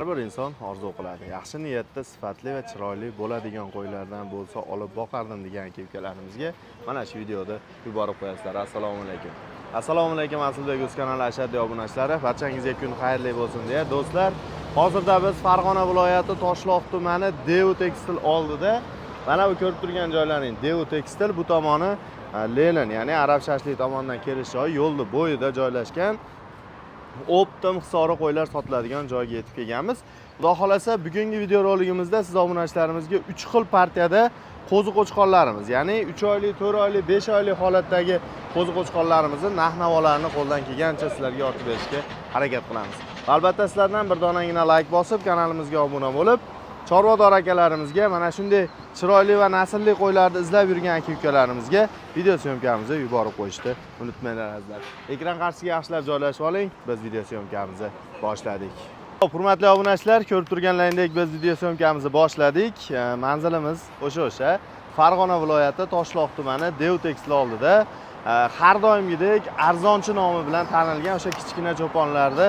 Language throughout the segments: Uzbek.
Har bir inson orzu qiladi. Yaxshi niyatda sifatli va chiroyli bo'ladigan qo'ylardan bo'lsa olib boqardim degan aka-ukalarimizga mana shu videoda yuborib qo'yasizlar. Assalomu alaykum. Assalomu alaykum Asilbek o'z kanali ashaddiy obunachilari. Barchangizga kun xayrli bo'lsin deya do'stlar. Hozirda biz Farg'ona viloyati Toshloq tumani Devu Tekstil oldida mana bu ko'rib turgan joylarning Devu Tekstil bu tomoni Lenin, ya'ni Arab Shashlik tomonidan kirish joyi yo'lning bo'yida joylashgan. Optim hisori qo'ylar sotiladigan joyga yetib kelganmiz. Xudo xolasa bugungi video roligimizda siz obunachilarimizga 3 xil partiyada qo'zi-qo'chqonlarimiz, ya'ni 3 oylik, 4 oylik, 5 oylik holatdagi qo'zi-qo'chqonlarimizni narx-navolarni qo'ldan kelgancha sizlarga ortib berishga harakat qilamiz. Albatta sizlardan bir donagina like bosib, kanalimizga obuna bo'lib, chorvador akalarimizga mana shunday chiroyli va naslli qo'ylarni izlab yurgan aka-ukalarimizga video syomkamizni yuborib qo'yishni unutmanglar azizlar. Ekran qarshisiga yaxshilab joylashib oling. Biz video syomkamizni boshladik. Hurmatli obunachilar, ko'rib turganlaringdek biz video syomkamizni boshladik. Manzilimiz o'sha Farg'ona viloyati Toshloq tumani Devu Tekstil oldida har doimgidek arzonchi nomi bilan tanilgan o'sha kichkina cho'ponlarni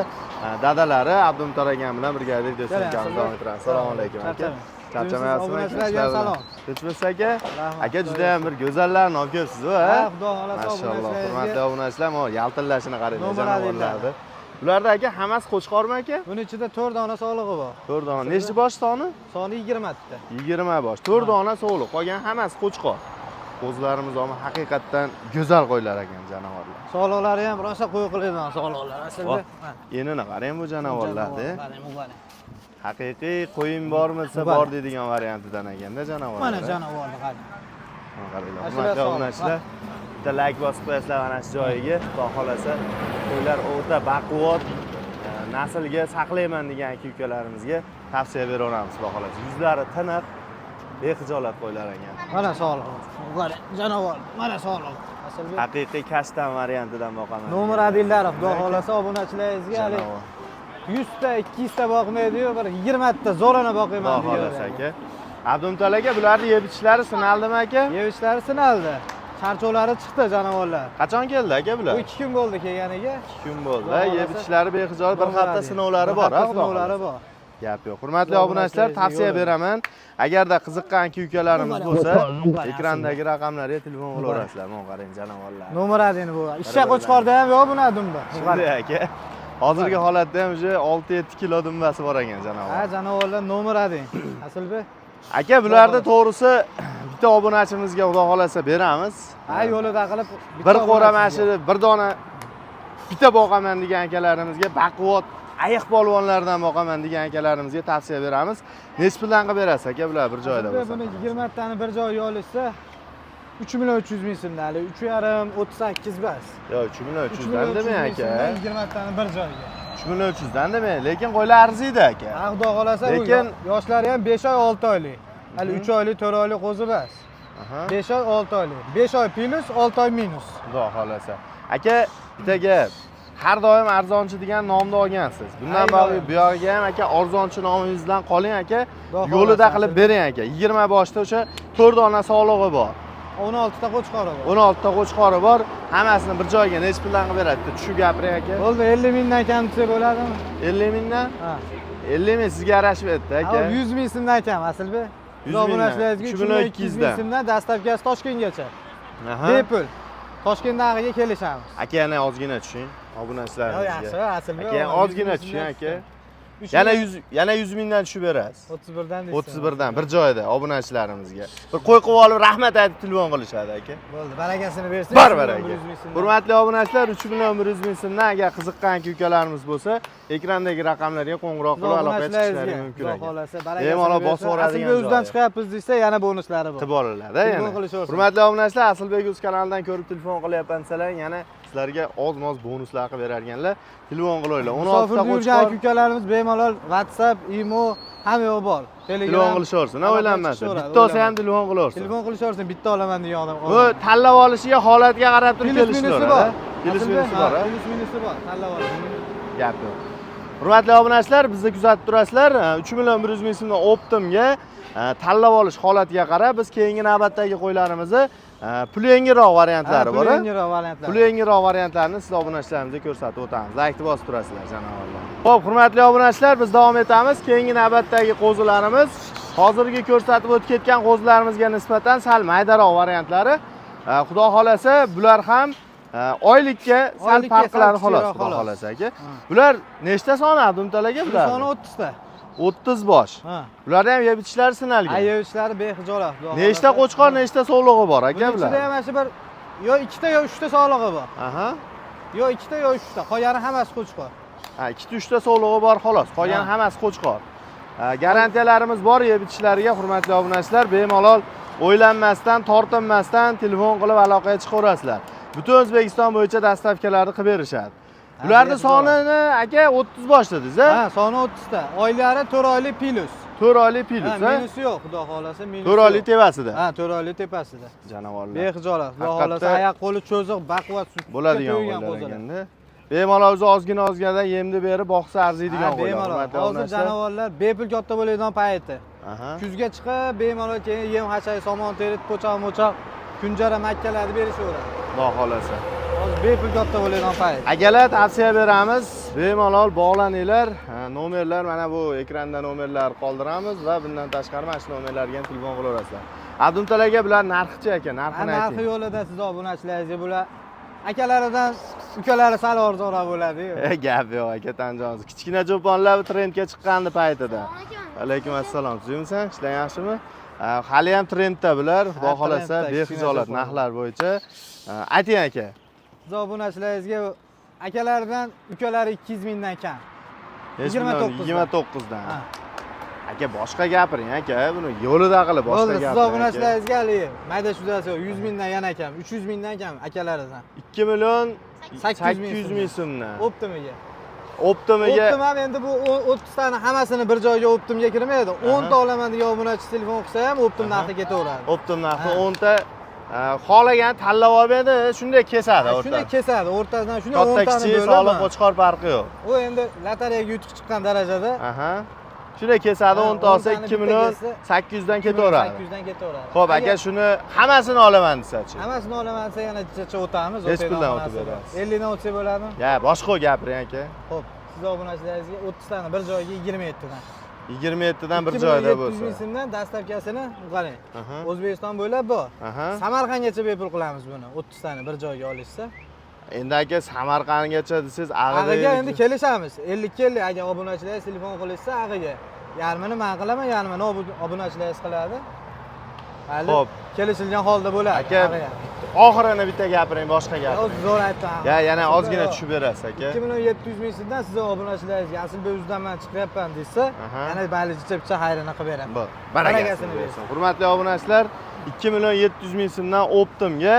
dadalari Abdumtor akam bilan birgalikda video syomkamizni davom ettiramiz. Assalomu alaykum aka. Charchamayapsizmi? Salom. Tinchmisiz aka? Aka juda ham bir go'zallarni olib kelibsiz-ku, ha? Xudo xolasa Mashalloh. Hurmatli obunachilar, mana yaltillashini qarang, janovorlarni. Bularda aka hammasi qo'chqormi aka? Buning ichida 4 dona sog'lig'i bor. 4 dona. Nechta bosh soni? Soni 20 ta. 20 bosh. 4 dona sog'liq. Qolgan hammasi qo'chqor. Qo'zlarimiz ham haqiqatdan go'zal qo'ylar ekan, janovorlar. Sog'liqlari ham rosa qo'y qilingan sog'liqlar aslida. Enini qarang bu janovorlarni. Haqiqiy qo'yim bormi, desa bor deydigan variantidan ekanda janovorlar. Mana janovorni qarang. Qaranglar. Hurmatli obunachilar, bitta like bosib qo'yasizlar mana shu joyiga. Xudo xolasa qo'ylar o'ta baquvvat naslga saqlayman degan aka-ukalarimizga tavsiya beraveramiz, xudo xolasa. Yuzlari tiniq, bexijolat qo'ylar ekan. Mana sog'liq. Qarang, janavor, mana sog'liq. Aslida haqiqiy kashtan variantidan boqaman. nomer adillari xudo xolasa obunachilaringizga 100 ta, 200 ta boqmaydi-yu, bir 20 ta zo'rana boqayman deydi. Xudo xolasa aka. Abdumtor aka, bularning yeb ichishlari sinaldimi aka? Yeb ichishlari sinaldi. Charchovlari chiqdi janovorlar. Qachon keldi aka bular? 2 kun bo'ldi kelganiga. 2 kun bo'ldi. Yeb ichishlari bexijolat, bir hafta sinovlari bor, ha? Sinovlari bor. Gap yo'q. Hurmatli obunachilar, tavsiya beraman. Agarda qiziqqan aka-ukalarimiz bo'lsa, ekrandagi raqamlarga telefon qilaverasizlar. Mana qarang janovorlar. Nomer adini bu. Ishcha qo'chqorda ham yo'q buni dumba. Shunday aka. Hozirgi holatda ham o'sha 6-7 kilo dumbasi bor ekan janovar. Ha, janovorlar nomer ading. Asilbek. Aka, bularda to'g'risi bitta obunachimizga xudo xolasa beramiz. Ha, yo'lida qilib bir qo'raman shu bir dona bitta boqaman degan akalarimizga, baquvvat ayiq polvonlardan boqaman degan akalarimizga tavsiya beramiz. Nech puldan qilib berasiz aka bular bir joyda bo'lsa? Buni 20 tani bir joyga olishsa 3.300.000 so'mdan, 3.5 38 bas. Yo'q, 3.300 dan demang aka. 20 tani bir joyga. 3.300 dan demang, lekin qo'ylar arziydi aka. Ha, xudo xolasa bu yoshlari ham 5 oy 6 oylik. Hali 3 oylik, 4 oylik qo'zi bas. 5 oy 6 oylik. 5 oy plus, 6 oy minus. Xudo xolasa. Aka, bitta gap. Har doim arzonchi degan nomni olgansiz. Bundan bog'liq bu yog'iga ham aka arzonchi nomingiz bilan qoling aka. Yo'lida qilib bering aka. 20 boshda o'sha 4 dona sog'lig'i bor. 16 ta qo'chqori bor. 16 ta qo'chqori bor. Hammasini bir joyga nech puldan qilib beradi? Tushib gapiring aka. Bo'ldi, 50 mingdan kam desa bo'ladimi? 50 mingdan? Ha. 50 ming sizga yarashib ketdi aka. 100 ming so'mdan kam Asilbek. 100 mingdan. 200 ming so'mdan dastavkasi Toshkentgacha. Aha. Bepul. Toshkent narxiga kelishamiz. Aka yana ozgina tushing. Obunachilarimizga. Yaxshi, Asilbek. Aka ozgina tushing aka. Yana 100 mingdan tushib berasiz. 31dan deysiz. 31dan bir joyda obunachilarimizga. Bir qo'y qilib olib rahmat aytib telefon qilishadi aka. Bo'ldi, barakasini bersin. Bor baraka. Hurmatli obunachilar, 3.100.000 so'mdan agar qiziqqan aka-ukalarimiz bo'lsa, ekrandagi raqamlarga qo'ng'iroq qilib aloqa etishlari mumkin ekan. Bemalol bosib o'radigan joy. Asilbek chiqyapmiz desa, yana bonuslari bor. Tib olinadi yana. Hurmatli obunachilar, Asilbek o'z kanalidan ko'rib telefon qilyapman desalar, yana sizlarga oz-moz bonuslar qilib berarganlar. Telefon qilaylar. 16 ta qo'chqor aka-ukalarimiz bemalol WhatsApp, Imo hamma yo'q bor. Telefon qilishaversin, o'ylanmasin. Bitta olsa ham telefon qilaversin. Telefon qilishaversin, bitta olaman degan odam. Bu tanlab olishiga, holatiga qarab turib kelishlar. Bor. Plus minusi bor, ha? Plus minusi bor, tanlab olish. Gap yo'q. Hurmatli obunachilar, bizni kuzatib turasizlar. 3 million 100 ming so'mdan Optimga tanlab olish holatiga qarab biz keyingi navbatdagi qo'ylarimizni puli yengilroq variantlari bor. Puli yengilroq variantlar. Puli yengilroq variantlarini siz obunachilarimizga ko'rsatib o'tamiz. Laykni bosib turasizlar, janovorlar. Xo'p, hurmatli obunachilar, biz davom etamiz. Keyingi navbatdagi qo'zilarimiz hozirgi ko'rsatib o'tib ketgan qo'zilarimizga nisbatan sal maydaroq variantlari. Xudo xolasa, bular ham oylikka sal farqlari xolos, xudo xolasa aka. Bular nechta soni Abdumtalaga bular? Soni 30 ta. 30 bosh. Bularda ham yeb ichishlari sinalgan. Yeb ichishlari bexijolat. Nechta qo'chqor, nechta sog'lig'i bor aka bular? Ichida ham mana bir yo 2 ta yo 3 ta sog'lig'i bor. Aha. Yo 2 ta yo 3 ta. Qolgani hammasi qo'chqor. 2-3 ta sog'lig'i bor xolos. Qolgani hammasi qo'chqor. Garantiyalarimiz bor yeb ichishlariga, hurmatli obunachilar, bemalol o'ylanmasdan, tortinmasdan telefon qilib aloqaga chiqaverasizlar. Butun O'zbekiston bo'yicha dastavkalarni qilib berishadi. Bularning sonini aka 30 bosh dedingiz, ha? Soni 30 ta. Oylari 4 oylik plus. 4 oylik plus, ha? Minusi yo'q, xudo xolasa, minusi. 4 oylik tepasida. Ha, 4 oylik tepasida. Janovorlar. Bexijolat. Xudo xolasa, oyoq qo'li cho'ziq, baquvvat bo'ladigan qo'ylar ekanda. Bemalol ozgina yemni berib boqsa arziydigan qo'ylar. Hozir janovorlar bepul katta bo'ladigan payti. Kuzga chiqib, bemalol keyin yem hachay, somon terib, po'choq-mo'choq, kunjara makkalarni berishaveradi. Xudo xolasa. Hozir bepul katta bo'ladigan payt. Akalar tavsiya beramiz, bemalol bog'laninglar. Nomerlar mana bu ekranda nomerlar qoldiramiz va bundan tashqari mana shu nomerlarga ham telefon qilaverasizlar. Abdumtalaga bular narxchi aka, narxini ayting. Narxi yo'lida siz obunachilaringizga bular akalaridan ukalari sal arzonroq bo'ladi-yu. Gap yo'q aka, tanjonsiz. Kichkina cho'ponlar trendga chiqqandi paytida. Alaykum assalom. Tuzimsan? Ishlar yaxshimi? Hali ham trendda bular. Xudo xolasa, bexijolat narxlar bo'yicha. Ayting aka. Siz obunachilaringizga akalaridan ukalari 200 mingdan kam. 29 dan. Aka boshqa gapiring aka, buni yo'lida qilib boshqa gapiring. Siz obunachilaringizga hali mayda shudasi yo'q, 100 mingdan yana kam, 300 mingdan kam akalaridan. 2 million 800 ming so'mdan. Optimiga. Optim ham endi bu 30 tani hammasini bir joyga Optimga kirmaydi. 10 ta olaman degan obunachi telefon qilsa ham Optim narxi ketaveradi. Optim narxi 10 ta xohlagan tanlab olmaydi, shunday kesadi o'rtadan. Shunday kesadi, o'rtadan shunday 10 tani bo'ladi. Kichik soliq qo'chqor farqi yo'q. U endi lotereyaga yutuq chiqqan darajada. Shunday kesadi, 10 ta olsa 2 million 800 dan ketaveradi. 800 dan ketaveradi. Xo'p, aka shuni hammasini olaman desa-chi. Hammasini olaman desa yana chicha o'tamiz, hech puldan o'tib beramiz. 50 dan o'tsa bo'ladimi? Ya, boshqa gapiring aka. Xo'p, siz obunachilaringizga 30 tani bir joyga 27 dan. 27 dan bir joyda bo'lsa. 700 ming so'mdan dastavkasini qarang. O'zbekiston bo'ylab bor. Samarqandgacha bepul qilamiz buni. 30 tani bir joyga olishsa. Endi aka Samarqandgacha desiz, Ag'iga endi kelishamiz. 50 agar obunachilaringiz telefon qilishsa Ag'iga. Yarmini men qilaman, yarmini obunachilaringiz qiladi. Xo'p, kelishilgan holda bo'ladi. Aka, oxirini bitta gapiring, boshqa gapiring. Zo'r aytdim. Ya, yana ozgina tushib berasiz aka. 2 million 700 ming so'mdan siz obunachilaringizga Asilbek o'zidan men chiqyapman desa, yana mayli chicha xayrini qilib beraman. Bo'p, barakasini bersin. Hurmatli obunachilar, 2 million 700 ming so'mdan Optimga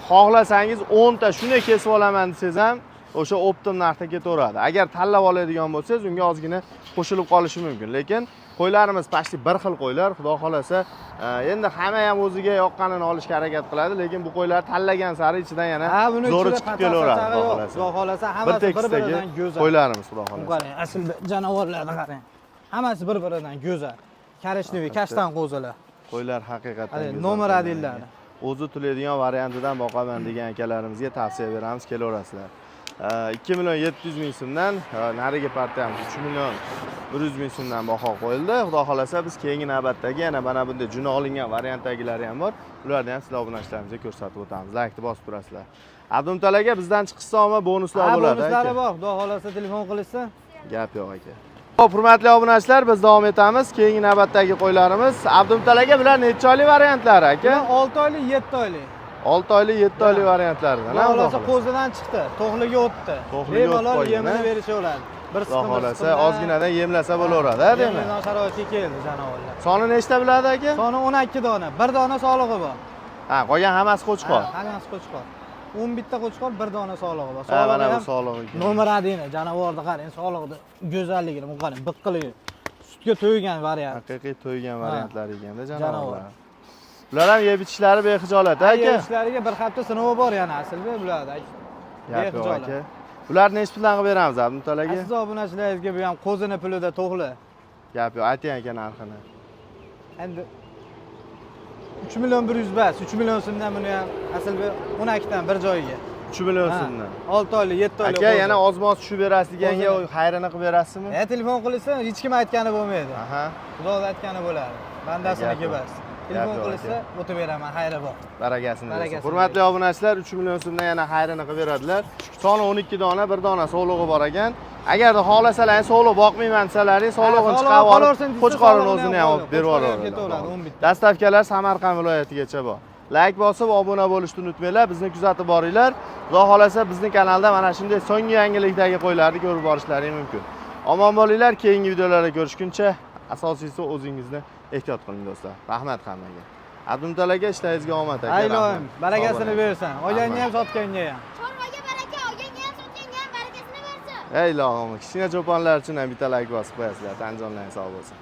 xohlasangiz 10 ta shuni kesib olaman desangiz ham o'sha Optim narxda ketaveradi. Agar tanlab oladigan bo'lsangiz, unga ozgina qo'shilib qolishi mumkin. Lekin qo'ylarimiz pashti bir xil qo'ylar, xudo xolasa, endi hamma ham o'ziga yoqqanini olishga harakat qiladi, lekin bu qo'ylar tanlagan sari ichidan yana zo'ri chiqib kelaveradi, xudo xolasa. Xudo xolasa hammasi bir-biridan go'zal. Qo'ylarimiz, xudo xolasa. Qarang, asl janovorlarni qarang. Hammasi bir-biridan go'zal. Karishniy, kashtan qo'zilar. Qo'ylar haqiqatan go'zal. Nomer adillari. O'zi to'laydigan variantidan boqaman degan akalarimizga tavsiya beramiz, kelaverasizlar. 2 million 700 ming so'mdan nariga partiyam 3 million 100 ming so'mdan baho qo'yildi. Xudo xolasa biz keyingi navbatdagi yana mana bunday juna olingan variantdagilari ham bor. Ularni ham sizlar obunachilarimizga ko'rsatib o'tamiz. Laykni bosib turasizlar. Abdumtalaga bizdan chiqishsa ham bonuslar bo'ladi aka. Bonuslari bor. Xudo xolasa telefon qilishsa, gap yo'q aka. Xo'p, hurmatli obunachilar, biz davom etamiz. Keyingi navbatdagi qo'ylarimiz Abdumtalaga bular necha oylik variantlari aka? 6 oylik, 7 oylik. 6 oylik, 7 oylik variantlaridan. Xudo xolasa qo'zidan chiqdi, to'qliga o'tdi. Bemalol yemini berishaveradi. Bir Xudo xolasa ozginadan yemlasa bo'laveradi, deymi? Yemdan sharoitga keldi janovorlar. Soni nechta biladi aka? Soni 12 dona. Bir dona sog'lig'i bor. Ha, qolgan hammasi qo'chqor. Hammasi qo'chqor. 11 ta qo'chqor, bir dona sog'lig'i bor. Mana bu sog'lig'i. Nomer adini, janovorni qarang, sog'lig'ida go'zalligini qarang, biqqiligi. Sutga to'ygan variant. Haqiqiy to'ygan variantlar ekanda janovorlar. Bular ham yeb ichishlari bexijolat aka. Yeb ichishlariga bir hafta sinovi bor yana Asilbek bularda. Bexijolat. Bularni nechi puldan qilib beramiz Abdumtal aka? Siz obunachilaringizga bu ham qo'zini pulida to'g'ri. Gap yo'q, ayting aka narxini. Endi 3 million 100 bas, 3 million so'mdan buni ham asl 12 dan bir joyiga. 3 million so'mdan. 6 oylik, 7 oylik. Aka, yana ozmoz tushib berasiz deganga xayrini qilib berasizmi? Telefon qilsa hech kim aytgani bo'lmaydi. Aha. Xudo aytgani bo'ladi. Bandasiniki bas. Telefon yo'q, qilsa o'tib beraman, xayri bor. Barakasini bersin. Barakasini Hurmatli obunachilar, 3 million so'mdan yana xayrini qilib beradilar. Soni 12 dona, bir dona sog'lig'i bor ekan. Agarda xohlasalar, sog'liq boqmayman desalaring, sog'lig'ini chiqarib olib, Qo'chqorin o'zini ham olib berib yuboradi. Dastavkalar Samarqand viloyatigacha bor. Like bosib, obuna bo'lishni unutmanglar. Bizni kuzatib boringlar. Xudo xolasa bizning kanalda mana shunday so'nggi yangilikdagi qo'ylarni ko'rib borishlaring mumkin. Omon bo'linglar, keyingi videolarda ko'rishguncha, asosiysi o'zingizni ehtiyot qiling do'stlar. Rahmat hammaga. Abdumtal aka, ishlaringizga omad aka. Ayloyim, barakasini bersin. Olganga ham, sotganga ham. Chorvaga baraka, olganga ham, sotganga ham barakasini bersin. Ey ilohim, kichkina cho'ponlar uchun ham bitta like bosib qo'yasizlar. Tan jonlaring sog' bo'lsin.